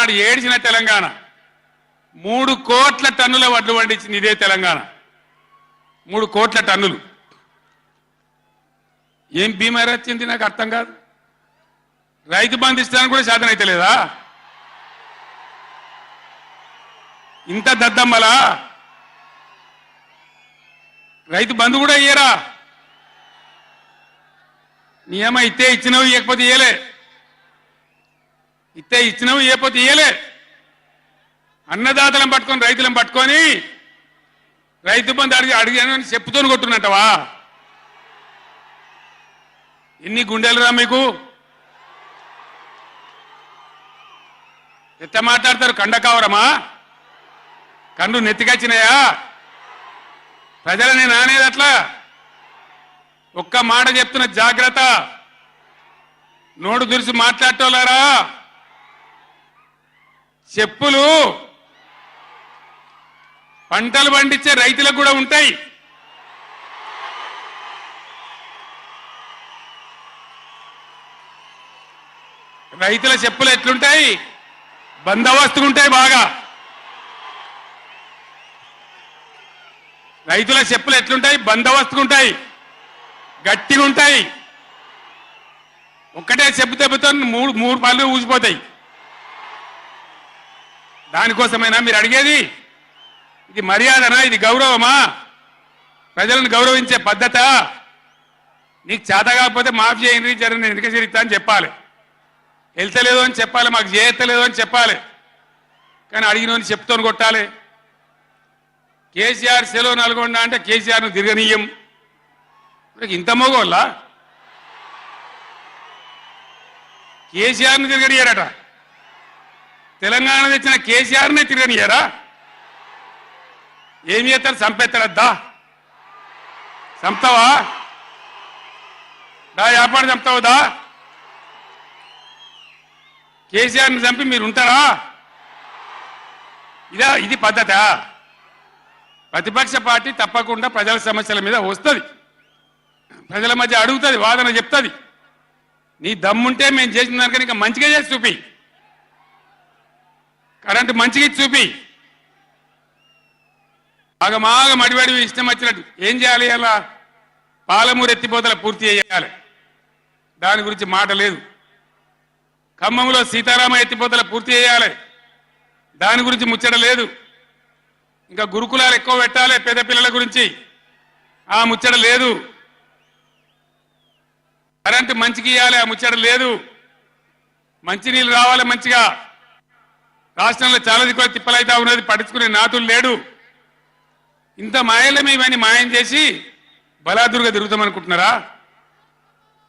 ఆనాడు ఏడిచిన తెలంగాణ 3 కోట్ల టన్నుల వడ్లు పండించింది ఇదే తెలంగాణ 3 కోట్ల టన్నులు ఏం బీమారి వచ్చింది నాకు అర్థం కాదు రైతు బంధు ఇస్తానికి కూడా సాధన అయితే లేదా ఇంత దద్దమ్మలా రైతు బంధు కూడా ఇయ్యరా నియమ ఇస్తే ఇచ్చినవి ఇవ్వకపోతే ఇయ్యలే ఇస్తే ఇచ్చినవి ఇవ్వకపోతే ఇయ్యలే అన్నదాతలను పట్టుకొని రైతులను పట్టుకొని రైతు బంధు అడిగానని చెప్పుతోని కొట్టున్నట్టవా ఎన్ని గుండెలురా మీకు ఎట్లా మాట్లాడతారు కండకావరమా కన్ను నెత్తికొచ్చినాయా ప్రజలని నానేది అట్లా ఒక్క మాట చెప్తున్న జాగ్రత్త నోడు దురిసి మాట్లాడటోలారా చెప్పులు పంటలు పండించే రైతులకు కూడా ఉంటాయి రైతుల చెప్పులు ఎట్లుంటాయి బందోబస్తుగా ఉంటాయి బాగా రైతుల చెప్పులు ఎట్లుంటాయి బందోబస్తుగా ఉంటాయి గట్టిగా ఉంటాయి ఒక్కటే చెప్పు దెబ్బతో మూడు పళ్ళు ఊసిపోతాయి దానికోసమైనా మీరు అడిగేది ఇది మర్యాదనా ఇది గౌరవమా ప్రజలను గౌరవించే పద్ధత నీకు చేత కాకపోతే మాఫ్ చేయండి జరగని వెనుక చరిత్ర అని చెప్పాలి వెళ్తలేదు అని చెప్పాలి మాకు చేయలేదు అని చెప్పాలి కానీ అడిగినోని చెప్తోని కొట్టాలి కేసీఆర్ సెలవు నల్గొండ అంటే కేసీఆర్ను తిరగనీయం ఇంత మోగోళ్ళ కేసీఆర్ను తిరగనియారట తెలంగాణ తెచ్చిన కేసీఆర్నే తిరగనియారా ఏమి చేస్తారు చంపేస్తారద్దా చంపుతావా దా వ్యాపారం చంపుతావుదా కేసీఆర్ని చంపి మీరు ఉంటారా ఇది పద్ధత ప్రతిపక్ష పార్టీ తప్పకుండా ప్రజల సమస్యల మీద వస్తుంది ప్రజల మధ్య అడుగుతుంది వాదన చెప్తుంది నీ దమ్ముంటే మేము చేసిన దానికన్నా ఇంకా మంచిగా చేసి చూపి కరెంటు మంచిగా చూపి ఆగమాగం అడివడి ఇష్టం వచ్చినట్టు ఏం చేయాలి అలా పాలమూరు ఎత్తిపోతల పూర్తి చేయాలి దాని గురించి మాట లేదు ఖమ్మంలో సీతారామ ఎత్తిపోతల పూర్తి చేయాలి దాని గురించి ముచ్చట లేదు ఇంకా గురుకులాలు ఎక్కువ పెట్టాలి పేద పిల్లల గురించి ఆ ముచ్చట లేదు కరెంటు మంచిగా ఇవ్వాలి ఆ ముచ్చట లేదు మంచినీళ్ళు రావాలి మంచిగా రాష్ట్రంలో చాలా దిక్కువ తిప్పలైతే ఉన్నది పట్టించుకునే నాతులు లేడు ఇంత మాయలమే ఇవన్నీ మాయం చేసి బలాదురుగా తిరుగుతామనుకుంటున్నారా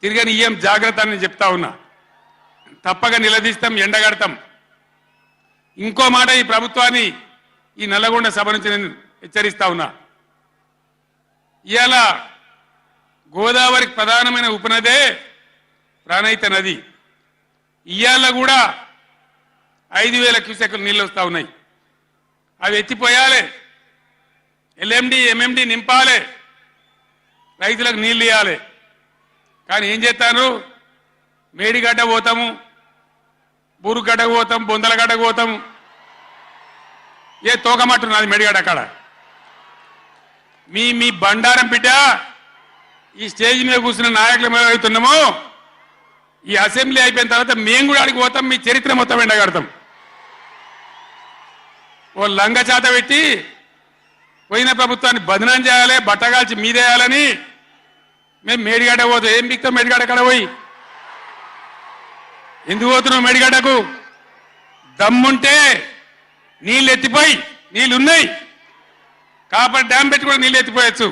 తిరగని ఏం జాగ్రత్త అని చెప్తా ఉన్నా తప్పక నిలదీస్తాం ఎండగడతాం ఇంకో మాట ఈ ప్రభుత్వాన్ని ఈ నల్లగొండ సభ నుంచి నేను హెచ్చరిస్తా ఉన్నా ఇవాళ గోదావరికి ప్రధానమైన ఉపనదే ప్రాణహిత నది ఇవాళ కూడా 5,000 క్యూసెక్లు నీళ్ళు వస్తూ ఉన్నాయి అవి ఎత్తిపోయాలి ఎల్ఎండి ఎంఎండి నింపాలి రైతులకు నీళ్ళు ఇవ్వాలి కానీ ఏం చేస్తాను మేడిగడ్డ పోతాము బూరుగడ్డకు పోతాం బొందలగడ్డకు పోతాము ఏ తోకమట్టు నాది మేడిగడ్డ అక్కడ మీ బండారం బిడ్డ ఈ స్టేజ్ మీద కూర్చున్న నాయకులు మేము అవుతున్నామో ఈ అసెంబ్లీ అయిపోయిన తర్వాత మేము కూడా అడిగి పోతాం మీ చరిత్ర మొత్తం ఎండగడతాం ఓ లంగ చేత పెట్టి పోయిన ప్రభుత్వాన్ని బదనాం చేయాలి బట్టగాల్చి మీదేయాలని మేము మేడిగడ్డ పోతాం ఏం బిక్తాం మేడిగడ్డ అక్కడ పోయి ఎందుకు పోతున్నావు మేడిగడ్డకు దమ్ముంటే నీళ్ళు ఎత్తిపోయి నీళ్ళు ఉన్నాయి కాబట్టి డ్యామ్ పెట్టి కూడా నీళ్ళు ఎత్తిపోయచ్చు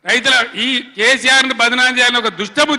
రైతుల ఈ కేసీఆర్ని బదనాం చేయాలని ఒక దుష్టబుద్ధి